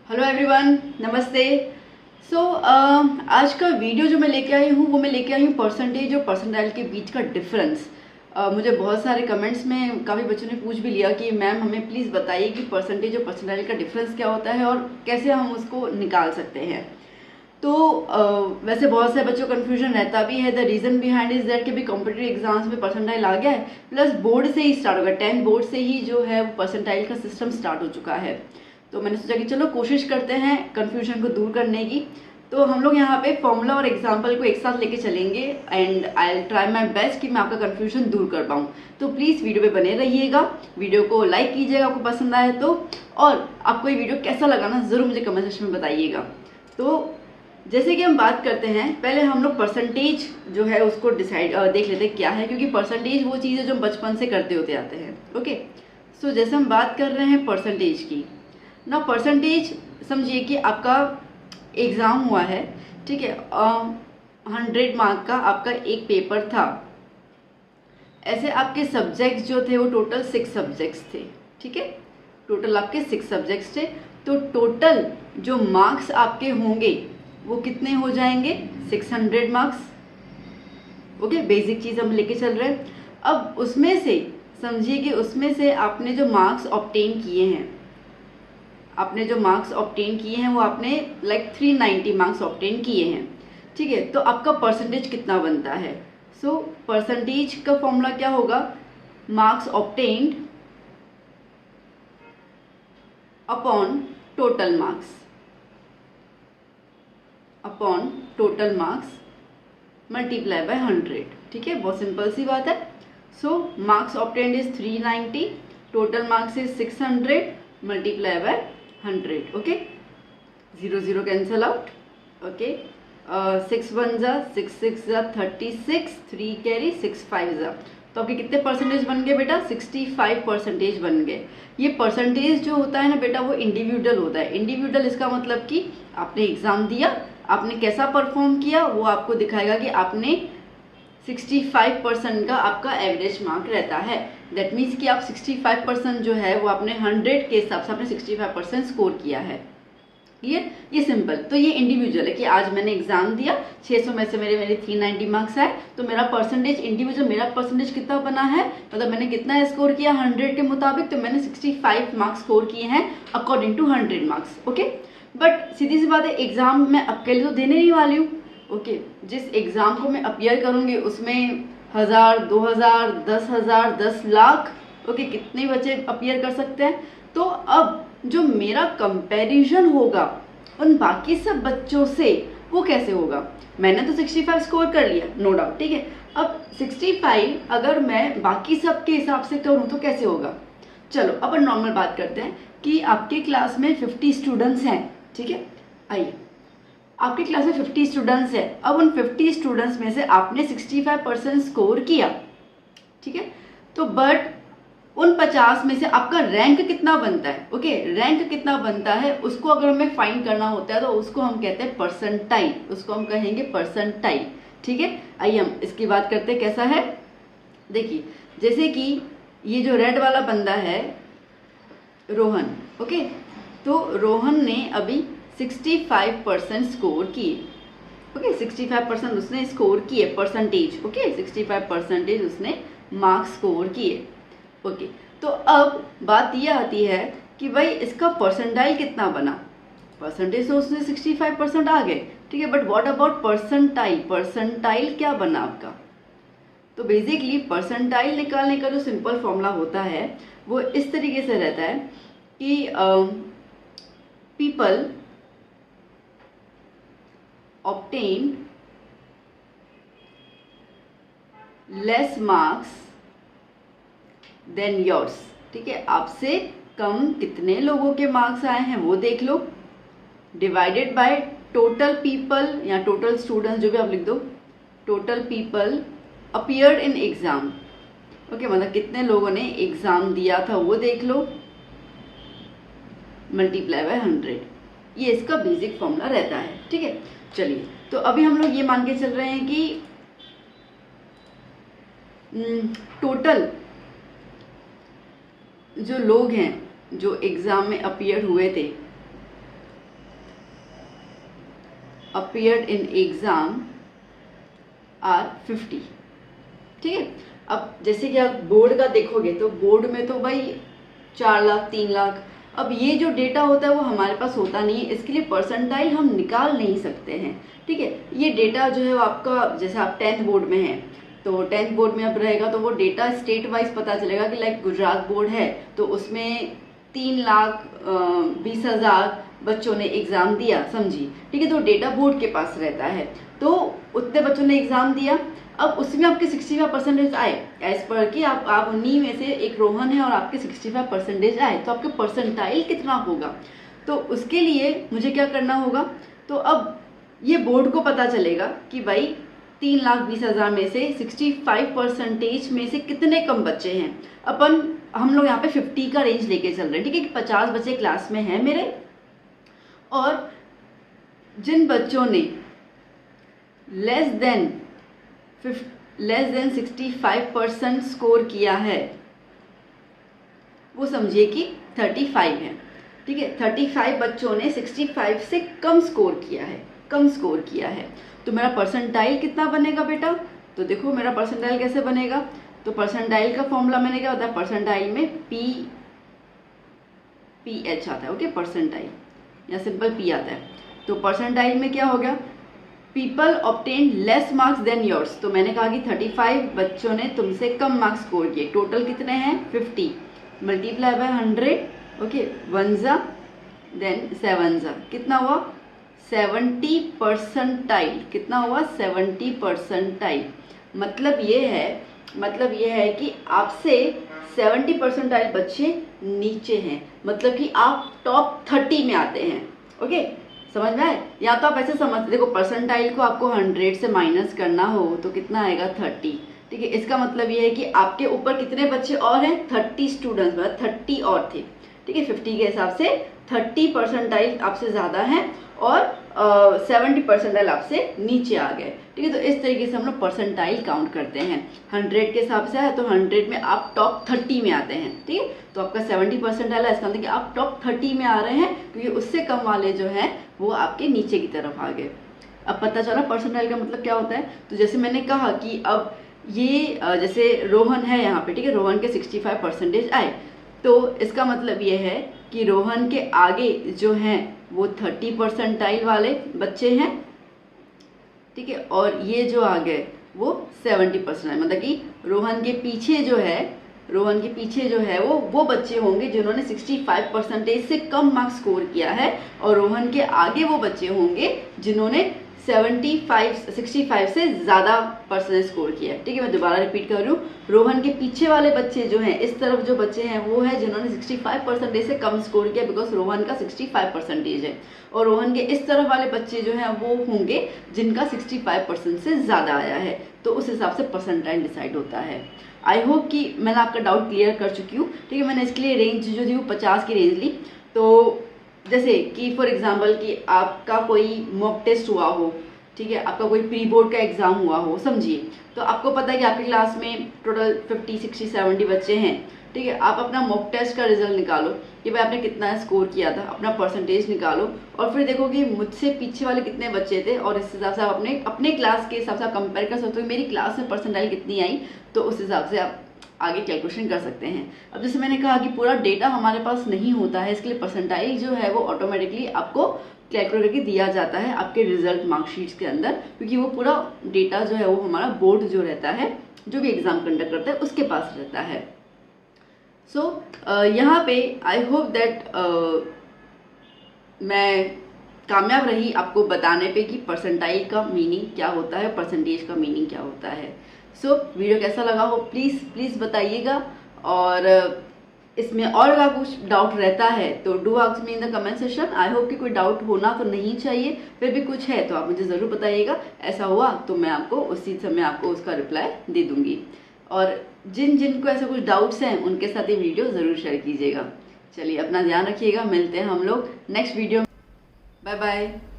Hello everyone, नमस्ते। आज का वीडियो जो मैं लेके आई हूँ वो मैं लेके आई हूँ परसेंटेज और परसेंटाइल के बीच का डिफरेंस। मुझे बहुत सारे कमेंट्स में काफ़ी बच्चों ने पूछ भी लिया कि मैम हमें प्लीज़ बताइए कि परसेंटेज और परसेंटाइल का डिफरेंस क्या होता है और कैसे हम उसको निकाल सकते हैं। तो वैसे बहुत से बच्चों को कन्फ्यूजन रहता भी है। The reason behind is that कि भी कॉम्पिटिटिव एग्जाम्स में परसेंटाइल आ गया है, प्लस बोर्ड से ही स्टार्ट होगा, 10th बोर्ड से ही जो है वो परसेंटाइल का सिस्टम स्टार्ट हो चुका है। तो मैंने सोचा कि चलो कोशिश करते हैं कन्फ्यूजन को दूर करने की। तो हम लोग यहाँ पे फॉर्मूला और एग्जाम्पल को एक साथ लेके चलेंगे and I will try my best कि मैं आपका कन्फ्यूजन दूर कर पाऊँ। तो प्लीज़ वीडियो पे बने रहिएगा, वीडियो को लाइक कीजिएगा आपको पसंद आए तो, और आपको ये वीडियो कैसा लगा ना ज़रूर मुझे कमेंट सेक्शन में बताइएगा। तो जैसे कि हम बात करते हैं, पहले हम लोग परसेंटेज जो है उसको डिसाइड देख लेते हैं क्या है, क्योंकि परसेंटेज वो चीज़ है जो हम बचपन से करते होते आते हैं। ओके, सो जैसे हम बात कर रहे हैं परसेंटेज की ना, परसेंटेज समझिए कि आपका एग्ज़ाम हुआ है, ठीक है, 100 मार्क का आपका एक पेपर था। ऐसे आपके सब्जेक्ट्स जो थे वो टोटल 6 सब्जेक्ट्स थे, ठीक है, टोटल आपके 6 सब्जेक्ट्स थे। तो टोटल जो मार्क्स आपके होंगे वो कितने हो जाएंगे, 600 मार्क्स। ओके, बेसिक चीज़ हम लेके चल रहे हैं। अब उसमें से समझिए कि उसमें से आपने जो मार्क्स ऑब्टेन किए हैं, वो आपने लाइक 390 मार्क्स ऑब्टेन किए हैं, ठीक है। तो आपका परसेंटेज कितना बनता है? सो परसेंटेज का फॉर्मूला क्या होगा, marks obtained upon total marks multiply by 100, ठीक है, बहुत सिंपल सी बात है। So marks obtained is 390, total marks is 600 multiply by 100। Okay, 0 0 cancel out. Okay, 6 1 जा 6 6 जा 36, 3 कैरी 6 5 जा, तो आपके कितने परसेंटेज बन गए बेटा, 65 परसेंटेज बन गए। ये परसेंटेज जो होता है ना बेटा वो इंडिविजुअल होता है। इंडिविजुअल इसका मतलब कि आपने एग्जाम दिया, आपने कैसा परफॉर्म किया वो आपको दिखाएगा कि आपने 65% का आपका एवरेज मार्क रहता है। दैट मीन्स कि आप 65% जो है वो आपने 100 के हिसाब से आपने 65% स्कोर किया है। क्लियर, ये सिंपल। तो ये इंडिविजुअल है कि आज मैंने एग्जाम दिया, 600 में से मेरे 390 मार्क्स आए, तो मेरा परसेंटेज इंडिविजुअल, मेरा परसेंटेज कितना बना है, मतलब मैंने कितना स्कोर किया 100 के मुताबिक, तो मैंने 65 मार्क्स स्कोर किए हैं according to 100 marks. Okay, but सीधी सी बात है, एग्जाम मैं अकेले तो देने नहीं वाली हूँ। ओके, जिस एग्जाम को मैं अपियर करूँगी उसमें 1000, 2000, 10,000, 10 लाख, ओके, कितने बच्चे अपियर कर सकते हैं। तो अब जो मेरा कंपैरिजन होगा उन बाकी सब बच्चों से वो कैसे होगा। मैंने तो 65 स्कोर कर लिया, नो डाउट, ठीक है। अब 65 अगर मैं बाकी सब के हिसाब से करूँ तो कैसे होगा। चलो अब नॉर्मल बात करते हैं कि आपके क्लास में 50 स्टूडेंट्स हैं, ठीक है। आइए, आपकी क्लास में 50 स्टूडेंट्स है। अब उन 50 स्टूडेंट्स में से आपने 65% स्कोर किया, ठीक है। तो बट उन 50 में से आपका रैंक कितना बनता है, ओके, रैंक कितना बनता है उसको अगर हमें फाइंड करना होता है तो उसको हम कहते हैं परसेंटाइल, उसको हम कहेंगे परसेंटाइल, ठीक है। आइए हम इसकी बात करते हैं कैसा है। देखिए, जैसे कि ये जो रेड वाला बंदा है रोहन, ओके, तो रोहन ने अभी 65% स्कोर किए। ओके, 65% उसने स्कोर किए परसेंटेज, ओके, 65% उसने मार्क्स स्कोर किए। ओके, तो अब बात ये आती है कि भाई इसका परसेंटाइल कितना बना। परसेंटेज तो उसने 65% आ गए, ठीक है, but what about percentile, percentile क्या बना आपका। तो बेसिकली परसेंटाइल निकालने का जो सिंपल फॉर्मूला होता है वो इस तरीके से रहता है कि people obtain less marks than yours, ठीक है, आपसे कम कितने लोगों के मार्क्स आए हैं वो देख लो, डिवाइडेड बाय टोटल पीपल या टोटल स्टूडेंट्स, जो भी आप लिख दो, total people appeared in exam. Okay, मतलब कितने लोगों ने एग्जाम दिया था वो देख लो, मल्टीप्लाई बाय 100। ये इसका बेसिक फॉर्मूला रहता है, ठीक है। चलिए, तो अभी हम लोग ये मान के चल रहे हैं कि टोटल जो लोग हैं जो एग्ज़ाम में अपीयर हुए थे appeared in exam are 50। ठीक है, अब जैसे कि आप बोर्ड का देखोगे तो बोर्ड में तो भाई 4 लाख 3 लाख, अब ये जो डेटा होता है वो हमारे पास होता नहीं है, इसके लिए परसेंटाइल हम निकाल नहीं सकते हैं। ठीक है, ये डेटा जो है वो आपका, जैसे आप 10th बोर्ड में हैं तो 10th बोर्ड में अब रहेगा तो वो डेटा स्टेट वाइज पता चलेगा कि लाइक गुजरात बोर्ड है तो उसमें 3,20,000 बच्चों ने एग्ज़ाम दिया, समझी। ठीक है, तो डेटा बोर्ड के पास रहता है, तो उतने बच्चों ने एग्ज़ाम दिया, अब उसमें आपके 65% आए, एज पर कि आप उन्हीं में से एक रोहन है और आपके 65% आए, तो आपके परसेंटाइल कितना होगा। तो उसके लिए मुझे क्या करना होगा, तो अब ये बोर्ड को पता चलेगा कि भाई 3,20,000 में से 65% में से कितने कम बच्चे हैं। हम लोग यहाँ पे 50 का रेंज लेके चल रहे हैं। ठीक है, कि 50 बच्चे क्लास में हैं मेरे, और जिन बच्चों ने लेस देन 65% स्कोर किया है वो समझिए कि 35 है। ठीक है, 35 बच्चों ने 65 से कम स्कोर किया है, तो मेरा परसेंटाइल कितना बनेगा बेटा। तो देखो मेरा परसेंटाइल कैसे बनेगा, तो परसेंटाइल का फॉर्मूला मैंने क्या होता है, परसेंटाइल में PH आता है। ओके, परसेंटाइल या सिंपल P आता है, तो परसेंटाइल में क्या हो गया, people obtain less marks than yours. तो मैंने कहा कि 35 बच्चों ने तुमसे कम मार्क्स स्कोर किए, टोटल कितने हैं 50, मल्टीप्लाई बाय 100। ओके, 1 जा देन 7 जा, कितना हुआ 70 परसेंटाइल। कितना हुआ 70 परसेंटाइल। मतलब ये है कि आपसे 70 परसेंटाइल बच्चे नीचे हैं, मतलब कि आप टॉप 30 में आते हैं। ओके, समझ में आए। या तो आप ऐसे समझ, देखो परसेंटाइल को आपको 100 से माइनस करना हो तो कितना आएगा 30। ठीक है, इसका मतलब ये है कि आपके ऊपर कितने बच्चे और हैं, 30 स्टूडेंट्स, मतलब 30 और थे। ठीक है, 50 के हिसाब से 30 परसेंटाइल आपसे ज़्यादा हैं और 70 परसेंटाइल आपसे नीचे आ गए। ठीक है, तो इस तरीके से हम लोग परसेंटाइल काउंट करते हैं। 100 के हिसाब से है तो 100 में आप टॉप 30 में आते हैं। ठीक है, तो आपका 70 परसेंटाइल है, इसका मतलब कि आप टॉप 30 में आ रहे हैं, क्योंकि उससे कम वाले जो हैं वो आपके नीचे की तरफ आ गए। अब पता चला परसेंटाइल का मतलब क्या होता है। तो जैसे मैंने कहा कि अब ये जैसे रोहन है यहाँ पे, ठीक है, रोहन के 65% आए, तो इसका मतलब ये है कि रोहन के आगे जो हैं वो 30 परसेंटाइल वाले बच्चे हैं। ठीक है, और ये जो आ गए वो 70 परसेंटाइल, मतलब कि रोहन के पीछे जो है वो बच्चे होंगे जिन्होंने 65% से कम मार्क्स स्कोर किया है, और रोहन के आगे वो बच्चे होंगे जिन्होंने 65 से ज़्यादा परसेंट स्कोर किया है। ठीक है, मैं दोबारा रिपीट कर रही हूँ, रोहन के पीछे वाले बच्चे जो हैं, इस तरफ जो बच्चे हैं वो है जिन्होंने 65% से कम स्कोर किया, बिकॉज रोहन का 65% है, और रोहन के इस तरफ वाले बच्चे जो हैं वो होंगे जिनका 65% से ज़्यादा आया है, तो उस हिसाब से परसेंटाइल डिसाइड होता है। आई होप कि मैंने आपका डाउट क्लियर कर चुकी हूँ। ठीक है, मैंने इसके लिए रेंज जो थी वो 50 की रेंज ली। तो जैसे कि फॉर एग्जांपल कि आपका कोई मॉक टेस्ट हुआ हो, ठीक है, आपका कोई प्री बोर्ड का एग्ज़ाम हुआ हो, समझिए, तो आपको पता है कि आपकी क्लास में टोटल 50, 60, 70 बच्चे हैं। ठीक है, आप अपना मॉक टेस्ट का रिजल्ट निकालो कि भाई आपने कितना स्कोर किया था, अपना परसेंटेज निकालो, और फिर देखो कि मुझसे पीछे वाले कितने बच्चे थे, और इस हिसाब से आप अपने क्लास के हिसाब से कंपेयर कर सकते हो, मेरी क्लास में परसेंटाइल कितनी आई, तो उस हिसाब से आप आगे कैलकुलेशन कर सकते हैं। अब जैसे मैंने कहा कि पूरा डेटा हमारे पास नहीं होता है, इसके लिए परसेंटाइल जो है वो ऑटोमेटिकली आपको कैलकुलेट करके दिया जाता है आपके रिजल्ट मार्कशीट्स के अंदर, क्योंकि वो पूरा डेटा जो है वो हमारा बोर्ड जो रहता है, जो भी एग्जाम कंडक्ट करता है, उसके पास रहता है। सो यहाँ पे आई होप दैट मैं कामयाब रही आपको बताने पे कि परसेंटाइल का मीनिंग क्या होता है, परसेंटेज का मीनिंग क्या होता है। सो वीडियो कैसा लगा हो प्लीज़ बताइएगा, और इसमें और अगर कुछ डाउट रहता है तो do ask me in the comment section. I hope कि कोई डाउट होना तो नहीं चाहिए, फिर भी कुछ है तो आप मुझे ज़रूर बताइएगा। ऐसा हुआ तो मैं आपको उसी समय आपको उसका रिप्लाई दे दूँगी, और जिनको ऐसे कुछ डाउट्स हैं उनके साथ ये वीडियो ज़रूर शेयर कीजिएगा। चलिए, अपना ध्यान रखिएगा, मिलते हैं हम लोग नेक्स्ट वीडियो। Bye bye.